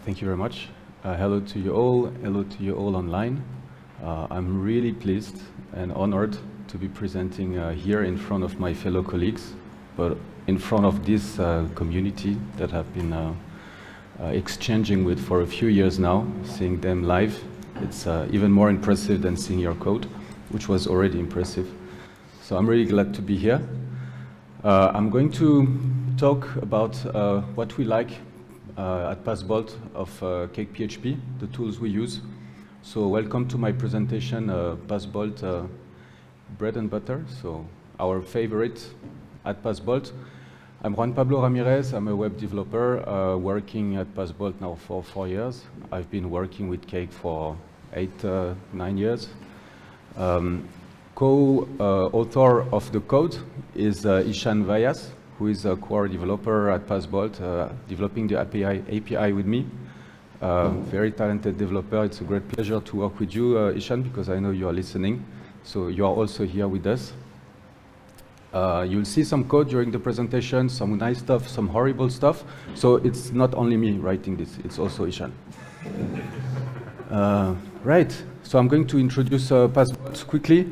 Thank you very much. Hello to you all. Hello to you all online. I'm really pleased and honored to be presenting here in front of my fellow colleagues, but in front of this community that I've been exchanging with for a few years now. Seeing them live, it's even more impressive than seeing your code, which was already impressive. So I'm really glad to be here. I'm going to talk about what we like at PassBolt of CakePHP, the tools we use. So welcome to my presentation, PassBolt bread and butter, so our favorite at PassBolt. I'm Juan Pablo Ramirez. I'm a web developer working at PassBolt now for 4 years. I've been working with Cake for 9 years. Co-author of the code is Ishan Vyas, who is a core developer at PassBolt, developing the API with me. Very talented developer. It's a great pleasure to work with you, Ishan, because I know you are listening. So you are also here with us. You'll see some code during the presentation, some nice stuff, some horrible stuff. So it's not only me writing this, it's also Ishan. Right, so I'm going to introduce PassBolt quickly.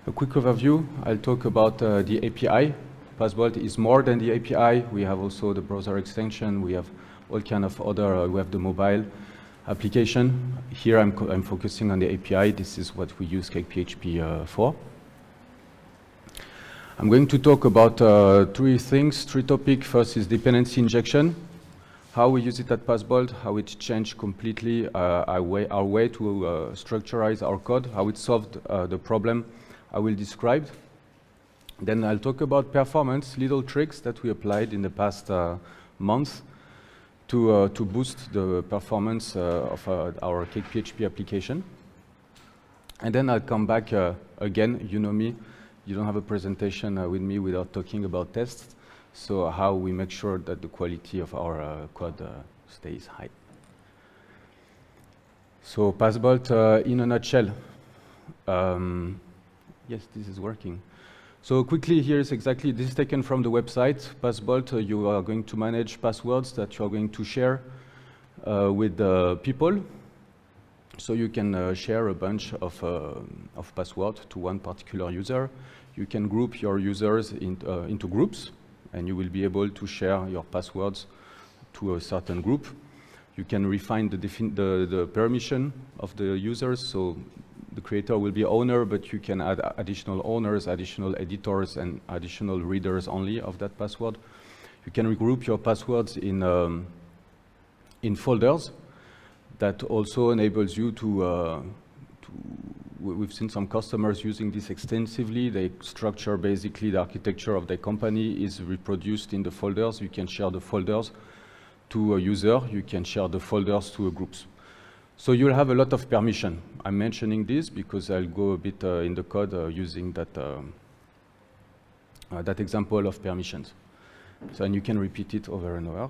A quick overview. I'll talk about the API. PassBolt is more than the API. We have also the browser extension. We have all kind of other, we have the mobile application. Here I'm focusing on the API. This is what we use CakePHP for. I'm going to talk about three topics. First is dependency injection, how we use it at PassBolt, how it changed completely our way to structurize our code, how it solved the problem I will describe. Then I'll talk about performance, little tricks that we applied in the past months to boost the performance of our CakePHP application. And then I'll come back again. You know me, you don't have a presentation with me without talking about tests. So how we make sure that the quality of our code stays high. So PassBolt in a nutshell. Yes, this is working. So quickly, here's exactly, this is taken from the website. PassBolt, you are going to manage passwords that you are going to share with people. So you can share a bunch of passwords to one particular user. You can group your users into groups, and you will be able to share your passwords to a certain group. You can refine the permission of the users. So the creator will be owner, but you can add additional owners, additional editors, and additional readers only of that password. You can regroup your passwords in folders. That also enables you we've seen some customers using this extensively. They structure basically the architecture of their company is reproduced in the folders. You can share the folders to a user. You can share the folders to groups. So you'll have a lot of permission. I'm mentioning this because I'll go a bit in the code using that example of permissions. So and you can repeat it over and over.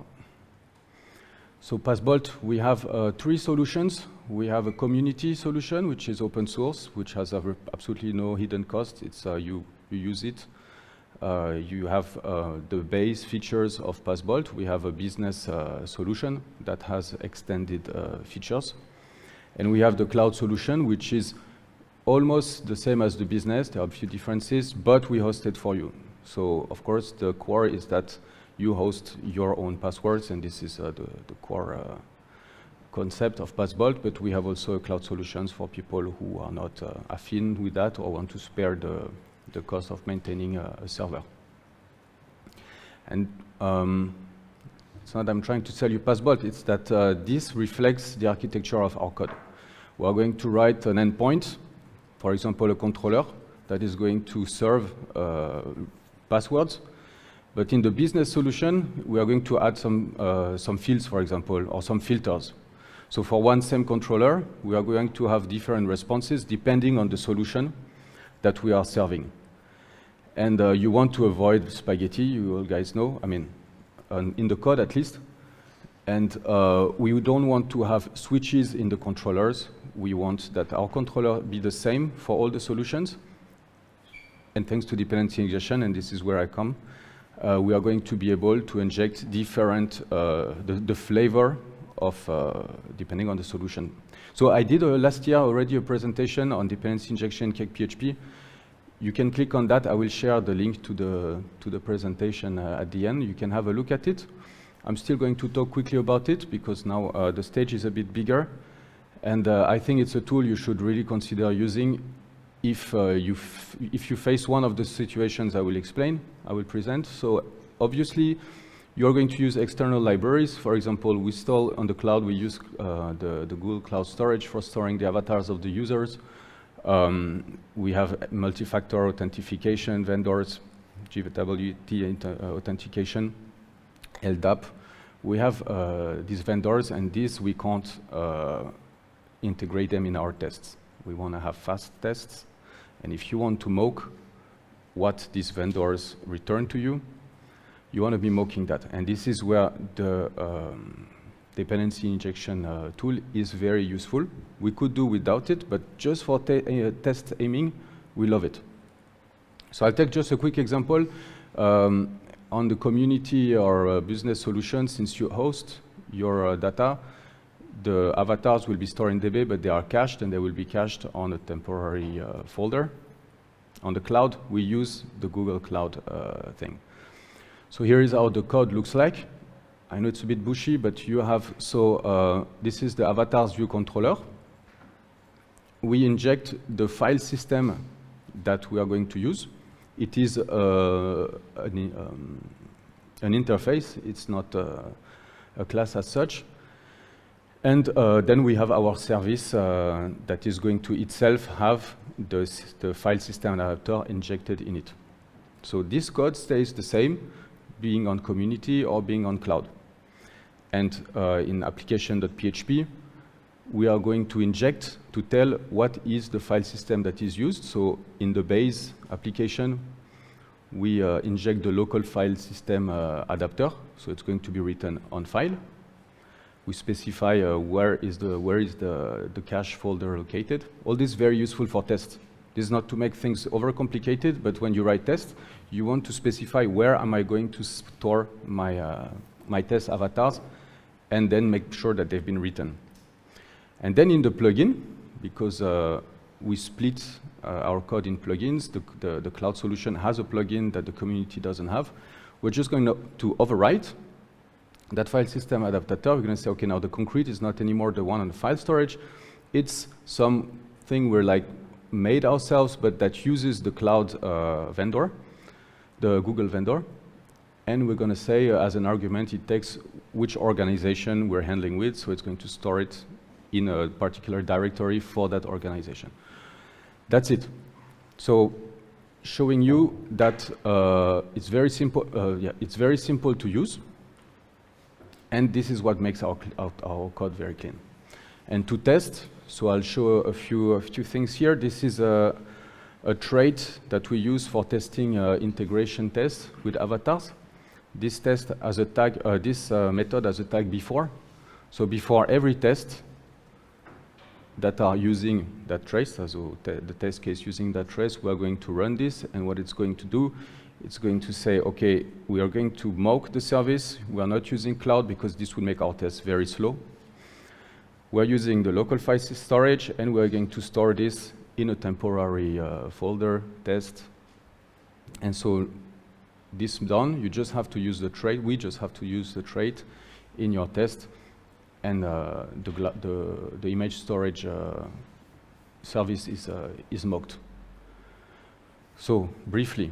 So PassBolt, we have 3 solutions. We have a community solution, which is open source, which has absolutely no hidden cost. It's you use it. You have the base features of PassBolt. We have a business solution that has extended features. And we have the cloud solution, which is almost the same as the business. There are a few differences, but we host it for you. So, of course, the core is that you host your own passwords, and this is the core concept of PassBolt, but we have also cloud solutions for people who are not affine with that or want to spare the cost of maintaining a server. And it's not that I'm trying to sell you PassBolt, it's that this reflects the architecture of our code. We are going to write an endpoint, for example, a controller that is going to serve passwords. But in the business solution, we are going to add some fields, for example, or some filters. So for one same controller, we are going to have different responses depending on the solution that we are serving. And you want to avoid spaghetti, you all guys know, I mean, in the code at least. And we don't want to have switches in the controllers. We want that our controller be the same for all the solutions. And thanks to dependency injection, and this is where I come, we are going to be able to inject different, the flavor depending on the solution. So I did last year already a presentation on dependency injection Cake PHP. You can click on that. I will share the link to the presentation at the end. You can have a look at it. I'm still going to talk quickly about it because now the stage is a bit bigger. And I think it's a tool you should really consider using if you face one of the situations I will explain, I will present. So obviously, you're going to use external libraries. For example, we store on the cloud, we use the Google Cloud Storage for storing the avatars of the users. We have multi-factor authentication vendors, JWT authentication, LDAP. We have these vendors, and these we can't integrate them in our tests. We want to have fast tests, and if you want to mock what these vendors return to you, you want to be mocking that. And this is where the dependency injection tool is very useful. We could do without it, but just for test aiming, we love it. So I'll take just a quick example. On the community or business solution, since you host your data, the avatars will be stored in DB, but they are cached, and they will be cached on a temporary folder. On the cloud, we use the Google Cloud thing. So here is how the code looks like. I know it's a bit bushy, but you have, this is the avatars view controller. We inject the file system that we are going to use. It is an interface. It's not a class as such. And then we have our service that is going to itself have the file system adapter injected in it. So this code stays the same, being on community or being on cloud. And in application.php, we are going to inject to tell what is the file system that is used. So in the base application, we inject the local file system adapter. So it's going to be written on file. We specify where is the cache folder located. All this is very useful for tests. This is not to make things overcomplicated, but when you write tests, you want to specify where am I going to store my test avatars, and then make sure that they've been written. And then in the plugin, because we split our code in plugins, the cloud solution has a plugin that the community doesn't have. We're just going to overwrite that file system adapter. We're going to say, okay, now the concrete is not anymore the one on the file storage. It's something we're like made ourselves, but that uses the cloud vendor, the Google vendor. And we're going to say as an argument, it takes which organization we're handling with. So it's going to store it in a particular directory for that organization. That's it. So showing you that it's very simple. It's very simple to use. And this is what makes our code very clean. And to test, so I'll show a few things here. This is a trait that we use for testing integration tests with avatars. This test has a tag. This method has a tag before. So before every test that are using that trace, so the test case using that trace, we are going to run this, and what it's going to do, it's going to say, okay, we are going to mock the service. We are not using cloud because this would make our tests very slow. We're using the local file storage, and we're going to store this in a temporary folder test. And so this done, you just have to use the trait. We just have to use the trait in your test, and the image storage service is mocked. So briefly,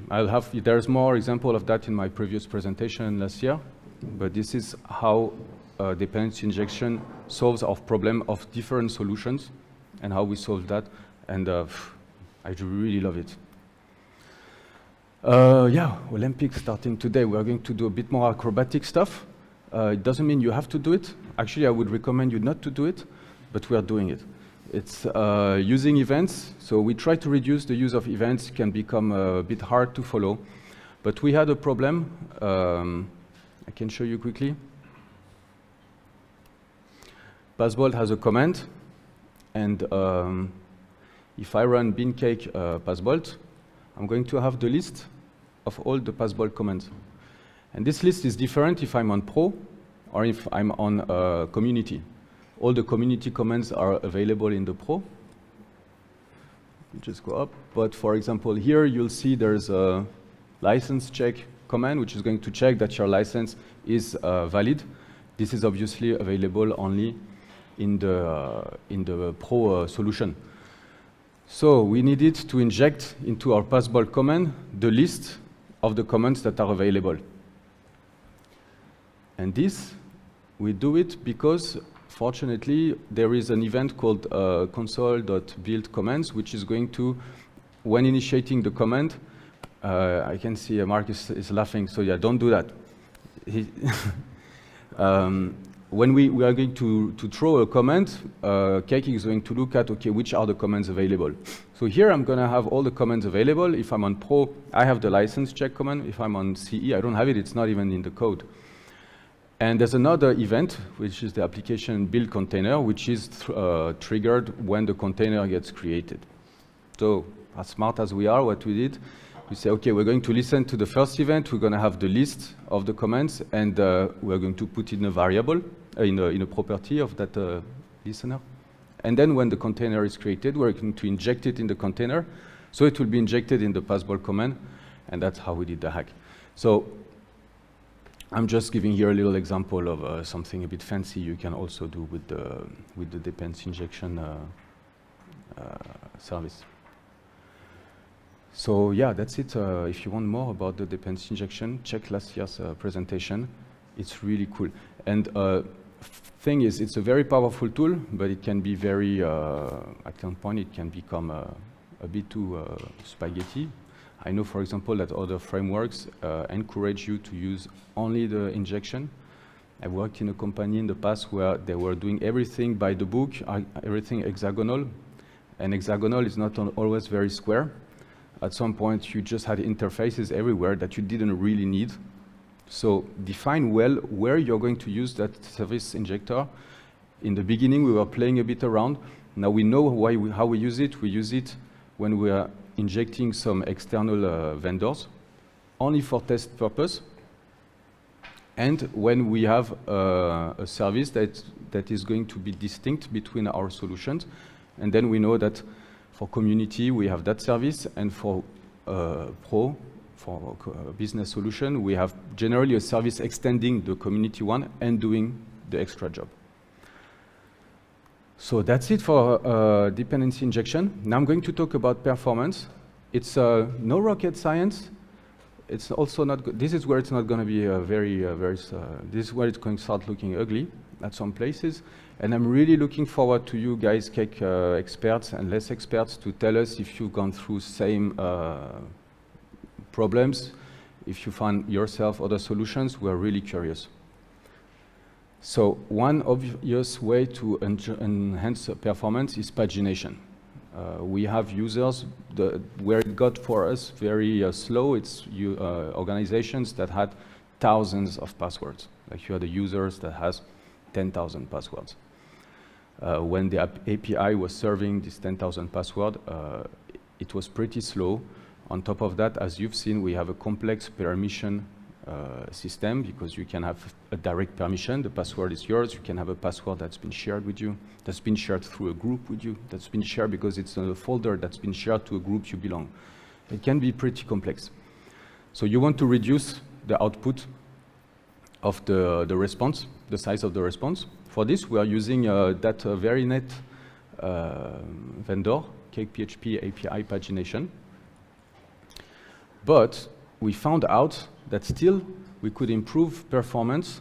there's more example of that in my previous presentation last year, but this is how dependency injection solves our problem of different solutions and how we solve that, and I really love it. Yeah, Olympics starting today. We're going to do a bit more acrobatic stuff. It doesn't mean you have to do it. Actually, I would recommend you not to do it, but we are doing it. It's using events. So we try to reduce the use of events. It can become a bit hard to follow. But we had a problem. I can show you quickly. Passbolt has a command. And if I run beancake passbolt, I'm going to have the list of all the passbolt commands. And this list is different if I'm on Pro or if I'm on community. All the community commands are available in the Pro. Just go up. But for example, here you'll see there's a license check command, which is going to check that your license is valid. This is obviously available only in the Pro solution. So we needed to inject into our passbolt command the list of the commands that are available. And this, we do it because, fortunately, there is an event called console.build commands, which is going to, when initiating the command, I can see Marcus is laughing, so yeah, don't do that. When we are going to throw a command, Cake is going to look at, okay, which are the commands available. So here I'm going to have all the commands available. If I'm on Pro, I have the license check command. If I'm on CE, I don't have it. It's not even in the code. And there's another event, which is the application build container, which is triggered when the container gets created. So as smart as we are, what we did, we say, okay, we're going to listen to the first event. We're going to have the list of the commands, and we're going to put it in a variable, in a property of that listener. And then when the container is created, we're going to inject it in the container. So it will be injected in the passbolt command, and that's how we did the hack. So I'm just giving here a little example of something a bit fancy you can also do with the dependency injection service. So yeah, that's it. If you want more about the dependency injection, check last year's presentation. It's really cool. And thing is, it's a very powerful tool, but it can be very, at some point, it can become a bit too spaghetti. I know, for example, that other frameworks encourage you to use only the injection. I worked in a company in the past where they were doing everything by the book, everything hexagonal, and hexagonal is not always very square. At some point, you just had interfaces everywhere that you didn't really need. So define well where you're going to use that service injector. In the beginning, we were playing a bit around. Now we know how we use it. We use it when we are injecting some external vendors, only for test purpose. And when we have a service that is going to be distinct between our solutions. And then we know that for community, we have that service, and for Pro, for business solution, we have generally a service extending the community one and doing the extra job. So that's it for dependency injection. Now I'm going to talk about performance. It's no rocket science. It's also not good. This is where it's not going to be this is where it's going to start looking ugly at some places. And I'm really looking forward to you guys, Cake experts and less experts, to tell us if you've gone through same problems, if you find yourself other solutions. We're really curious. So one obvious way to enhance performance is pagination. We have users, where it got for us very slow, it's organizations that had thousands of passwords. Like you had the users that has 10,000 passwords. When the API was serving this 10,000 password, it was pretty slow. On top of that, as you've seen, we have a complex permission system, because you can have a direct permission. The password is yours. You can have a password that's been shared with you, that's been shared through a group with you, that's been shared because it's a folder that's been shared to a group you belong. It can be pretty complex. So you want to reduce the output of the response, the size of the response. For this, we are using that VeryNet vendor, CakePHP API pagination. But we found out that still we could improve performance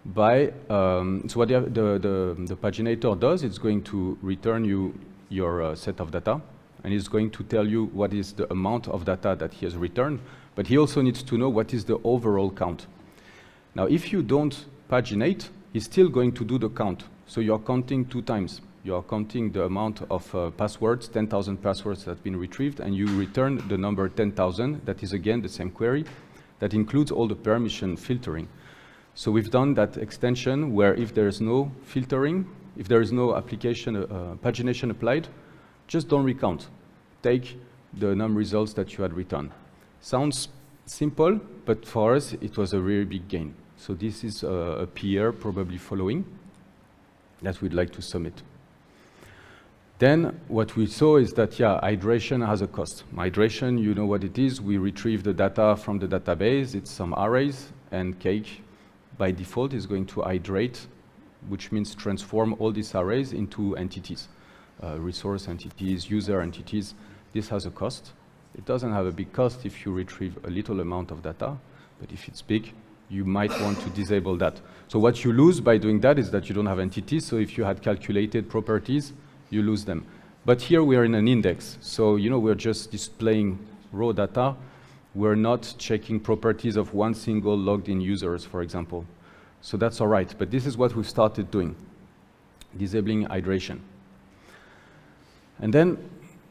by, so what the paginator does, it's going to return you your set of data, and it's going to tell you what is the amount of data that he has returned, but he also needs to know what is the overall count. Now, if you don't paginate, he's still going to do the count. So you're counting 2 times. You are counting the amount of passwords, 10,000 passwords that have been retrieved, and you return the number 10,000. That is, again, the same query. That includes all the permission filtering. So we've done that extension where if there is no filtering, if there is no application, pagination applied, just don't recount. Take the num results that you had returned. Sounds simple, but for us, it was a really big gain. So this is a peer probably following that we'd like to submit. Then what we saw is that, yeah, hydration has a cost. Hydration, you know what it is. We retrieve the data from the database. It's some arrays, and Cake, by default, is going to hydrate, which means transform all these arrays into entities, resource entities, user entities. This has a cost. It doesn't have a big cost if you retrieve a little amount of data, but if it's big, you might want to disable that. So what you lose by doing that is that you don't have entities. So if you had calculated properties, you lose them. But here we are in an index. So, you know, we're just displaying raw data. We're not checking properties of one single logged in users, for example. So that's all right. But this is what we've started doing, disabling hydration. And then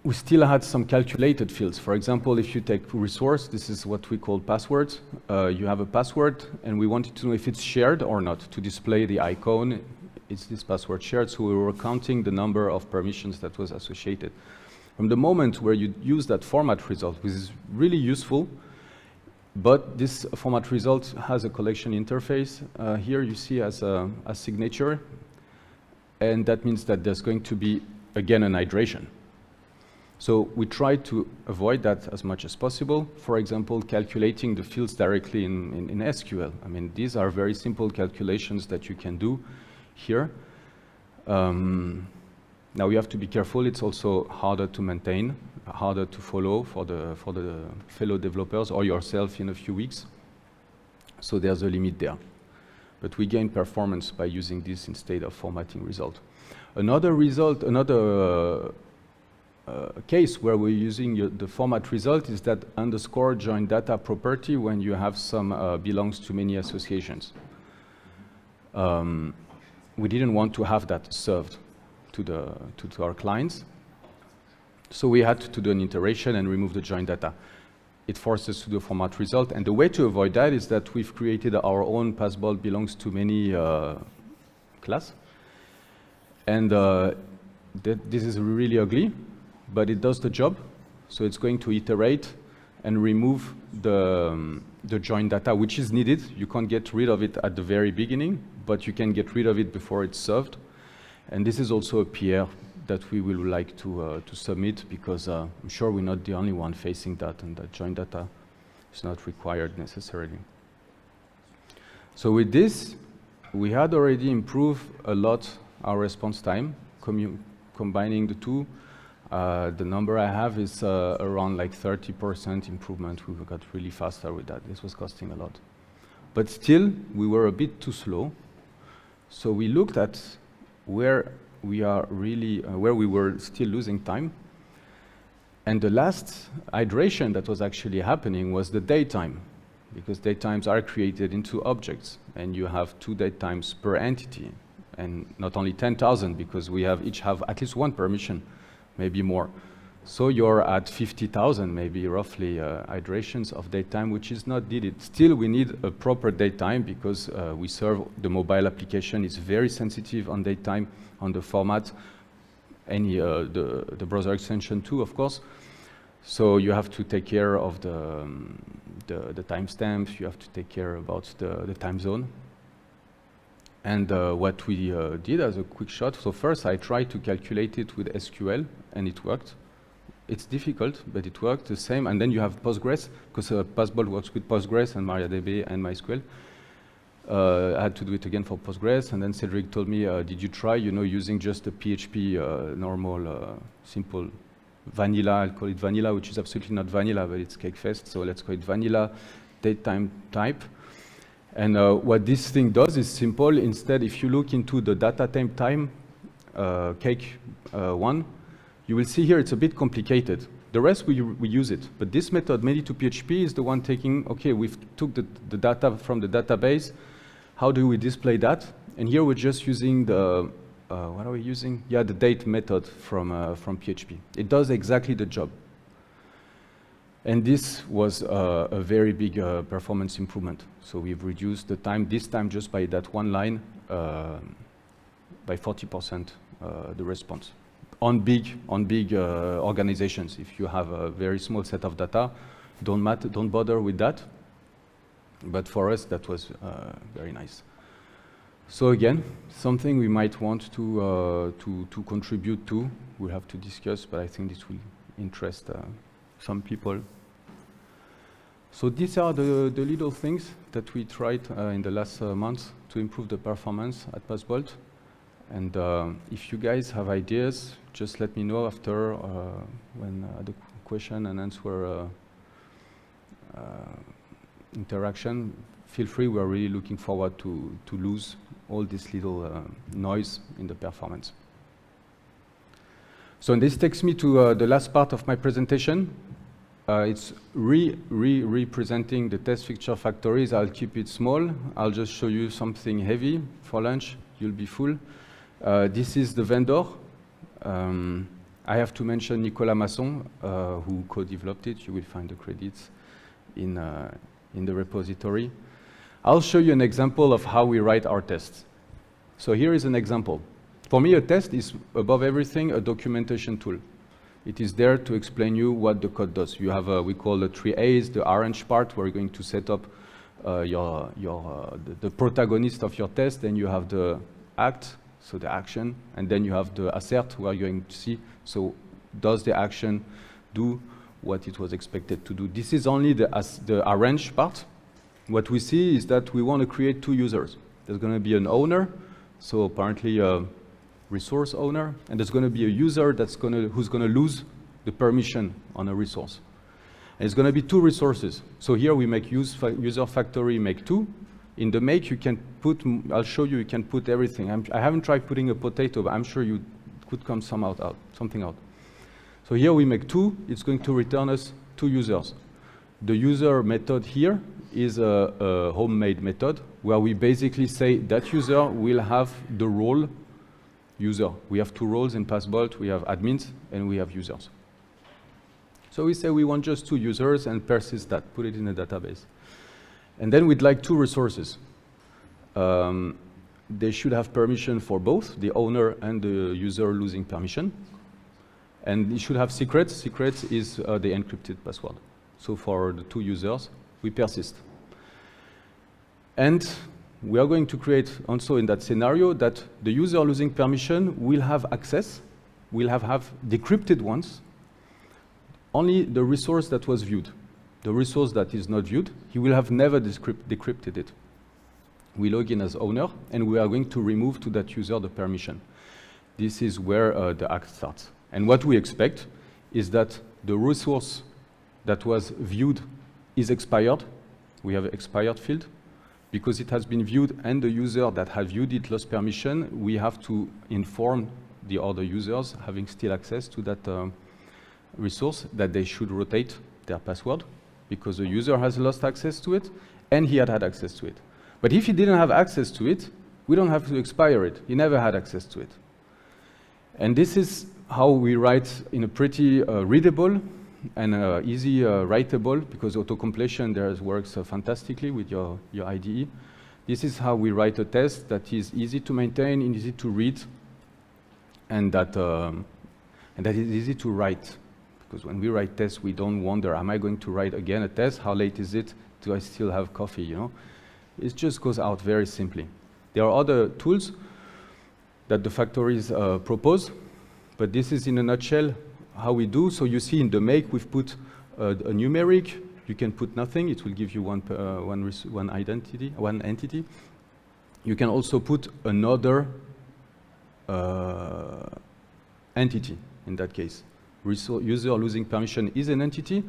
we still had some calculated fields. For example, if you take resource, this is what we call passwords. You have a password, and we wanted to know if it's shared or not to display the icon. Is this password shared? So we were counting the number of permissions that was associated. From the moment where you use that format result, which is really useful, but this format result has a collection interface. Here you see as a signature, and that means that there's going to be, again, an hydration. So we try to avoid that as much as possible. For example, calculating the fields directly in SQL. I mean, these are very simple calculations that you can do here. Now you have to be careful. It's also harder to maintain, harder to follow for the fellow developers or yourself in a few weeks. So there's a limit there. But we gain performance by using this instead of formatting result. Another case where we're using the format result is that underscore join data property when you have some belongs to many associations. We didn't want to have that served to our clients. So we had to do an iteration and remove the join data. It forces to do a format result. And the way to avoid that is that we've created our own passbolt belongs to many class. And this is really ugly, but it does the job. So it's going to iterate and remove the join data, which is needed. You can't get rid of it at the very beginning, but you can get rid of it before it's served. And this is also a PR that we will like to submit, because I'm sure we're not the only one facing that, and that join data is not required necessarily. So with this, we had already improved a lot our response time, combining the two. The number I have is around like 30% improvement. We got really faster with that. This was costing a lot. But still, we were a bit too slow. So we looked at where we were still losing time. And the last iteration that was actually happening was the datetime, because datetimes are created into objects, and you have 2 datetimes per entity, and not only 10,000, because we each have at least one permission, maybe more. So you're at 50,000, maybe roughly, iterations of datetime, which is not needed. Still, we need a proper datetime, because we serve the mobile application. It's very sensitive on datetime, on the format, the browser extension too, of course. So you have to take care of the timestamps. You have to take care about the time zone. And what we did as a quick shot, so first I tried to calculate it with SQL, and it worked. It's difficult, but it worked the same. And then you have Postgres, because Passbolt works with Postgres and MariaDB and MySQL. I had to do it again for Postgres, and then Cedric told me, did you try, using just a PHP normal, simple vanilla, I'll call it vanilla, which is absolutely not vanilla, but it's CakeFest, so let's call it vanilla datetime type. And what this thing does is simple. Instead, if you look into the data time Cake 1, you will see here it's a bit complicated. The rest we use it, but this method made it to PHP is the one taking, okay, we've took the data from the database. How do we display that? And here we're just using the, what are we using? Yeah, the date method from PHP. It does exactly the job. And this was a very big performance improvement. So we've reduced the time, this time just by that one line, by 40% the response. On big organizations, if you have a very small set of data, don't bother with that. But for us, that was very nice. So again, something we might want to contribute to. We'll have to discuss, but I think this will interest some people. So these are the little things that we tried in the last months to improve the performance at PassBolt. And if you guys have ideas, just let me know after when the question and answer interaction. Feel free, we're really looking forward to lose all this little noise in the performance. So this takes me to the last part of my presentation. It's representing the test fixture factories. I'll keep it small. I'll just show you something heavy for lunch. You'll be full. This is the vendor. I have to mention Nicolas Masson, who co-developed it. You will find the credits in the repository. I'll show you an example of how we write our tests. So here is an example. For me, a test is, above everything, a documentation tool. It is there to explain you what the code does. You have we call the 3 A's, the arrange part, where you're going to set up the protagonist of your test. Then you have the act, so the action, and then you have the assert, where you're going to see, so does the action do what it was expected to do? This is only the arrange part. What we see is that we want to create 2 users. There's going to be an owner, so apparently a resource owner, and there's going to be a user who's going to lose the permission on a resource. And it's going to be 2 resources. So here we make user factory make 2. In the make you can put, I'll show you, you can put everything. I haven't tried putting a potato, but I'm sure you could come something out. So here we make 2, it's going to return us 2 users. The user method here is a homemade method where we basically say that user will have the role user. We have 2 roles in PassBolt. We have admins and we have users. So we say we want just 2 users and persist that, put it in a database. And then we'd like 2 resources. They should have permission for both, the owner and the user losing permission. And it should have secrets. Secrets is the encrypted password. So for the 2 users, we persist. And we are going to create also in that scenario that the user losing permission will have access, will have decrypted ones, only the resource that was viewed. The resource that is not viewed, he will have never decrypted it. We log in as owner, and we are going to remove to that user the permission. This is where the act starts. And what we expect is that the resource that was viewed is expired. We have an expired field. Because it has been viewed and the user that had viewed it lost permission, we have to inform the other users having still access to that resource that they should rotate their password because the user has lost access to it and he had access to it. But if he didn't have access to it, we don't have to expire it. He never had access to it. And this is how we write in a pretty readable and easy writable, because auto-completion there works fantastically with your IDE. This is how we write a test that is easy to maintain and easy to read, and that is easy to write. Because when we write tests, we don't wonder, am I going to write again a test? How late is it? Do I still have coffee? You know, it just goes out very simply. There are other tools that the factories propose, but this is in a nutshell how we do. So you see in the make we've put a numeric. You can put nothing. It will give you one entity. You can also put another entity in that case. User losing permission is an entity.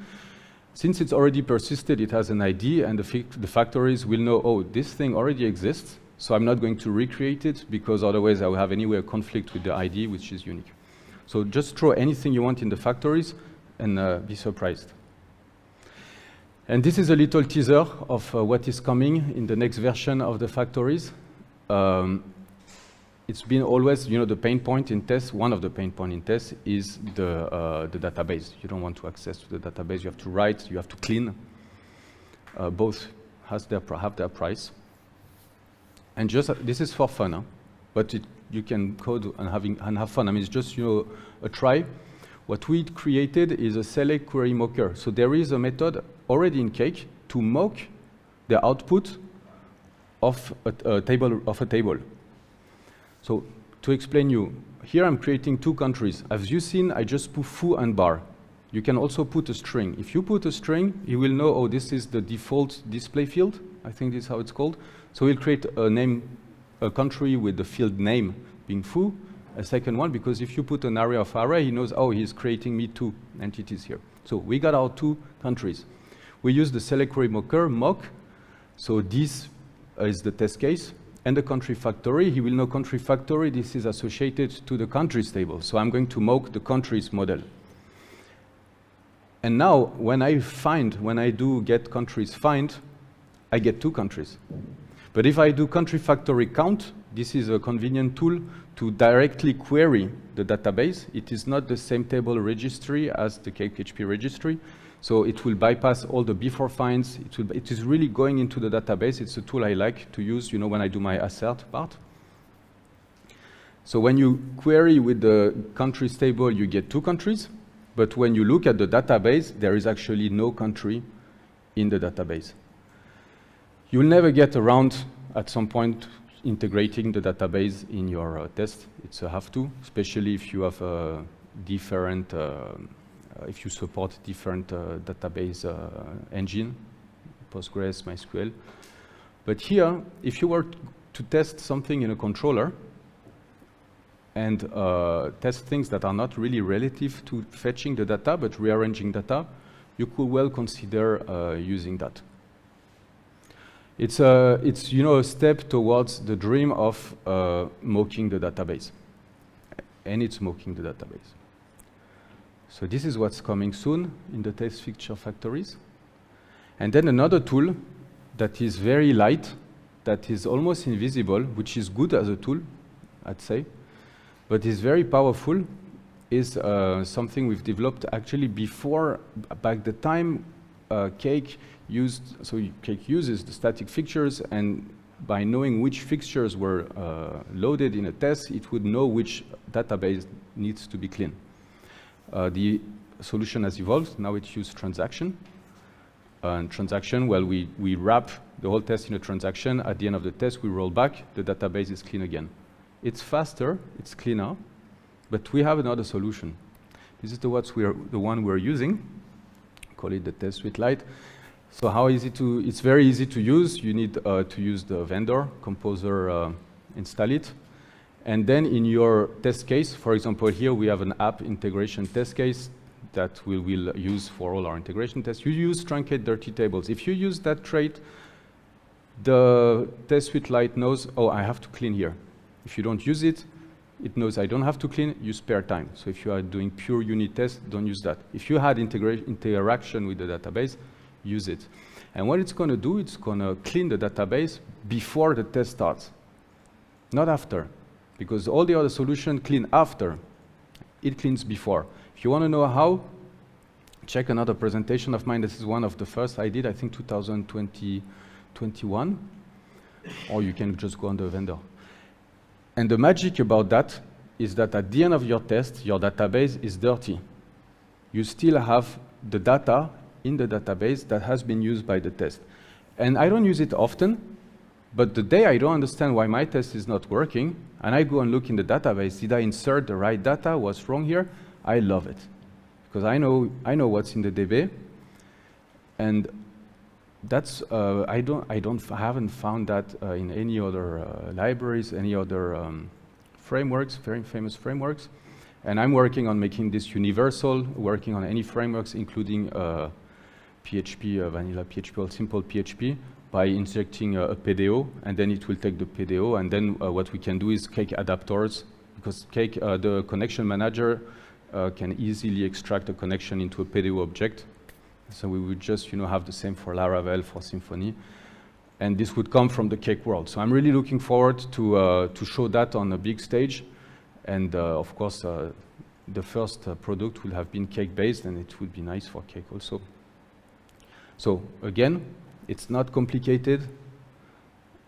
Since it's already persisted, it has an ID, and the factories will know, oh, this thing already exists, so I'm not going to recreate it, because otherwise I will have anyway a conflict with the ID, which is unique. So just throw anything you want in the factories and be surprised. And this is a little teaser of what is coming in the next version of the factories. It's been always, you know, the pain point in tests. One of the pain points in tests is the database. You don't want to access to the database. You have to write. You have to clean. Both have their price. And just this is for fun, huh? But you can code and have fun. I mean, it's just, you know, a try. What we created is a select query mocker. So there is a method already in Cake to mock the output of a table. So to explain you, here I'm creating two countries. As you've seen, I just put foo and bar. You can also put a string. If you put a string, you will know, oh, this is the default display field. I think this is how it's called. So we'll create a name, a country with the field name being foo, a second one, because if you put an array of array, he knows, oh, he's creating me two entities here. So we got our two countries. We use the select query mock. So this is the test case. And the country factory, he will know country factory, this is associated to the countries table. So I'm going to mock the countries model. And now, when I do get countries find, I get two countries. But if I do country factory count, this is a convenient tool to directly query the database. It is not the same table registry as the Cake.php registry. So it will bypass all the before finds. It is really going into the database. It's a tool I like to use, when I do my assert part. So when you query with the countries table, you get two countries. But when you look at the database, there is actually no country in the database. You'll never get around, at some point, integrating the database in your test. It's a have to, especially if you have different if you support different database engine, Postgres, MySQL. But here, if you were to test something in a controller and test things that are not really relative to fetching the data, but rearranging data, you could well consider using that. It's a step towards the dream of mocking the database. And it's mocking the database. So this is what's coming soon in the test feature factories. And then another tool that is very light, that is almost invisible, which is good as a tool, I'd say, but is very powerful, is something we've developed actually before, back the time Cake used, so Cake uses the static fixtures, and by knowing which fixtures were loaded in a test, it would know which database needs to be clean. The solution has evolved. Now it uses transaction. And transaction, well, we wrap the whole test in a transaction. At the end of the test, we roll back. The database is clean again. It's faster. It's cleaner. But we have another solution. This is the one we're using. Call it the Test Suite Lite. So how easy to? It's very easy to use. You need to use the vendor composer, install it. And then in your test case, for example, here we have an app integration test case that we will use for all our integration tests. You use truncate dirty tables. If you use that trait, the Test Suite Lite knows, oh, I have to clean here. If you don't use it, it knows I don't have to clean, you spare time. So if you are doing pure unit tests, don't use that. If you had interaction with the database, use it. And what it's going to do, it's going to clean the database before the test starts, not after. Because all the other solutions clean after, it cleans before. If you want to know how, check another presentation of mine. This is one of the first I did, I think 2021, or you can just go on the vendor. And the magic about that is that at the end of your test, your database is dirty. You still have the data in the database that has been used by the test. And I don't use it often, but the day I don't understand why my test is not working, and I go and look in the database, did I insert the right data? What's wrong here? I love it. Because I know what's in the DB. And that's, I haven't found that in any other libraries, any other frameworks, very famous frameworks. And I'm working on making this universal, working on any frameworks, including PHP, vanilla PHP or simple PHP, by injecting a PDO, and then it will take the PDO, and then what we can do is Cake adapters, because Cake, the connection manager can easily extract a connection into a PDO object. So we would just have the same for Laravel, for Symfony, and this would come from the Cake world. So I'm really looking forward to show that on a big stage, and of course the first product will have been Cake-based, and it would be nice for Cake also. So again, it's not complicated.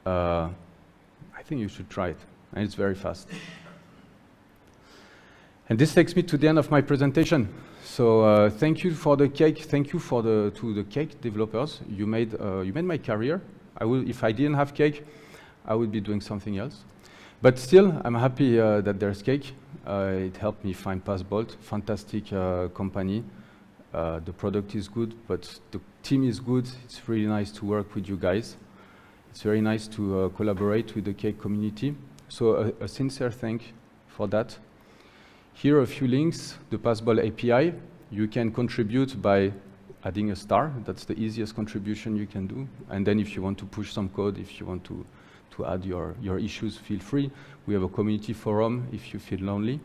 I think you should try it, and it's very fast. And this takes me to the end of my presentation. So thank you for the cake. Thank you to the cake developers. You made my career. If I didn't have cake, I would be doing something else. But still, I'm happy that there's cake. It helped me find PassBolt, fantastic company. The product is good, but the team is good. It's really nice to work with you guys. It's very nice to collaborate with the cake community. So a sincere thank for that. Here are a few links. The PassBolt API. You can contribute by adding a star. That's the easiest contribution you can do. And then if you want to push some code, if you want to add your issues, feel free. We have a community forum if you feel lonely.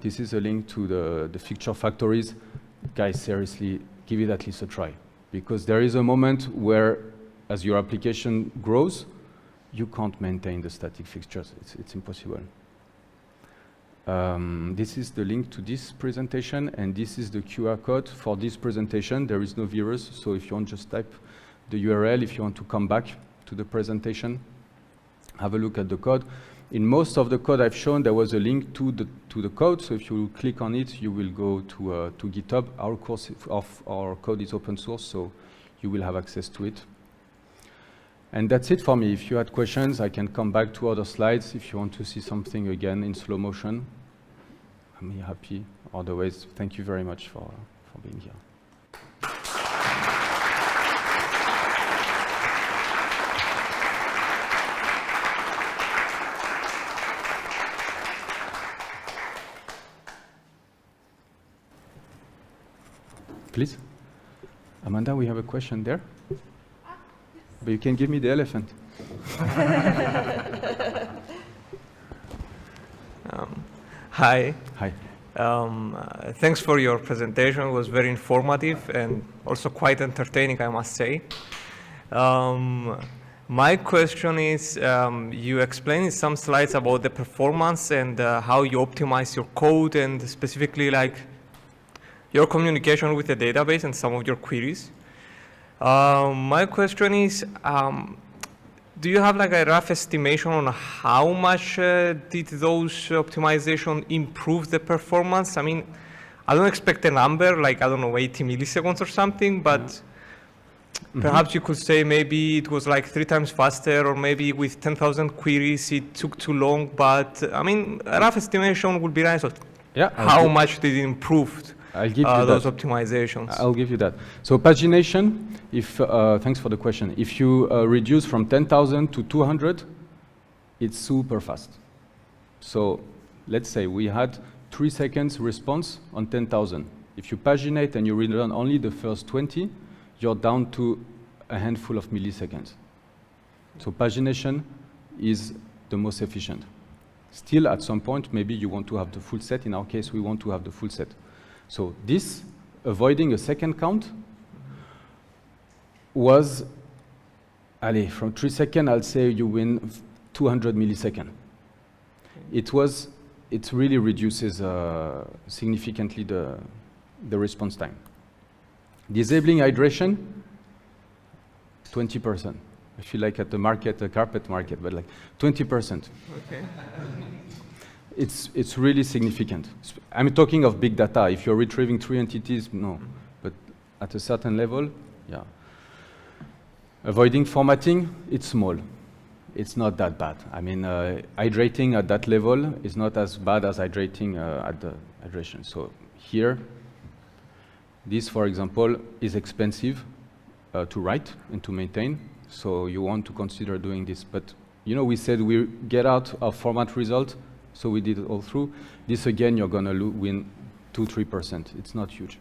This is a link to the Fixture Factories. Guys, seriously, give it at least a try. Because there is a moment where, as your application grows, you can't maintain the static fixtures. It's impossible. This is the link to this presentation, and this is the QR code for this presentation. There is no virus, so if you want, just type the URL if you want to come back to the presentation. Have a look at the code. In most of the code I've shown, there was a link to the code, so if you click on it, you will go to GitHub. Our code is open source, so you will have access to it. And that's it for me. If you had questions, I can come back to other slides. If you want to see something again in slow motion, I'm happy. Otherwise, thank you very much for being here. Please. Amanda, we have a question there. But you can give me the elephant. Hi. Hi. Thanks for your presentation. It was very informative and also quite entertaining, I must say. My question is, you explained in some slides about the performance and how you optimize your code and specifically like your communication with the database and some of your queries. My question is, do you have like a rough estimation on how much did those optimization improve the performance? I mean, I don't expect a number like, I don't know, 80 milliseconds or something, but perhaps you could say maybe it was like 3 times faster, or maybe with 10,000 queries it took too long, but I mean, a rough estimation would be nice. Yeah, how much did it improve? I'll give you those that. Optimizations. I'll give you that. So pagination, thanks for the question. If you reduce from 10,000 to 200, it's super fast. So let's say we had 3 seconds response on 10,000. If you paginate and you return only the first 20, you're down to a handful of milliseconds. So pagination is the most efficient. Still, at some point, maybe you want to have the full set. In our case, we want to have the full set. So this, avoiding a second count, was, allez, from 3 seconds, I'll say you win 200 milliseconds. It really reduces significantly the response time. Disabling hydration, 20%. I feel like at the market, the carpet market, but like 20%. Okay. It's really significant. I'm talking of big data. If you're retrieving 3 entities, no. But at a certain level, yeah. Avoiding formatting, it's small. It's not that bad. I mean, hydrating at that level is not as bad as hydrating at the hydration. So here, this, for example, is expensive to write and to maintain. So you want to consider doing this. But you know, we said we get out a format result. So we did it all through. This again, you're gonna win 2-3%. It's not huge.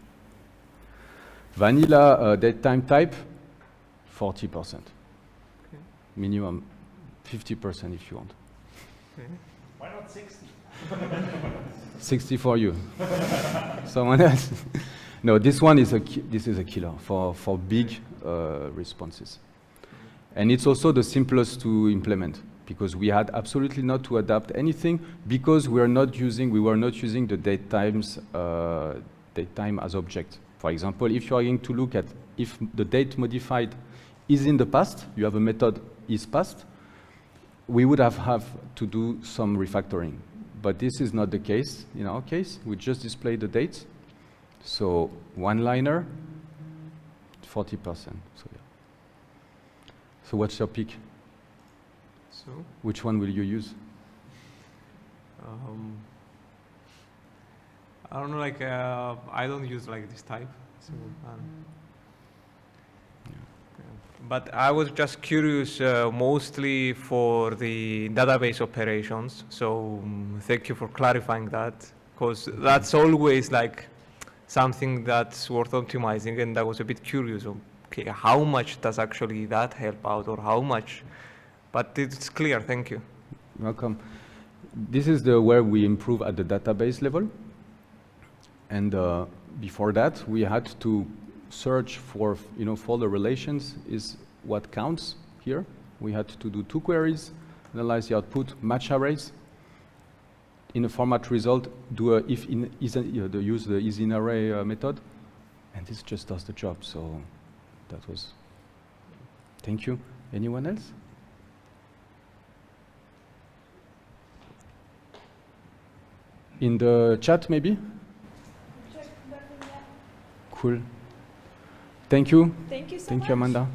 Vanilla date time type, 40%. Okay. Minimum 50% if you want. Okay. Why not 60? 60 for you. Someone else? No, this one is this is a killer for big responses. And it's also the simplest to implement, because we had absolutely not to adapt anything, because we were not using the date time as object. For example, if you are going to look at if the date modified is in the past, you have a method is past, we would have to do some refactoring. but this is not the case. In our case, we just display the dates. So one-liner, 40%. So yeah. So what's your pick? So, Which one will you use? I don't know, like, I don't use like this type. So, but I was just curious, mostly for the database operations. So thank you for clarifying that, because that's always like something that's worth optimizing. And I was a bit curious, okay, how much does actually that help out, or how much? But it's clear. Thank you. Welcome. This is where we improve at the database level. And before that, we had to search for, folder relations is what counts here. We had to do 2 queries, analyze the output, match arrays. In a format result, do a use the isInArray method, and this just does the job. So that was. Thank you. Anyone else? In the chat, maybe? Check button, yeah. Cool. Thank you. Thank you so much. Thank you, Amanda.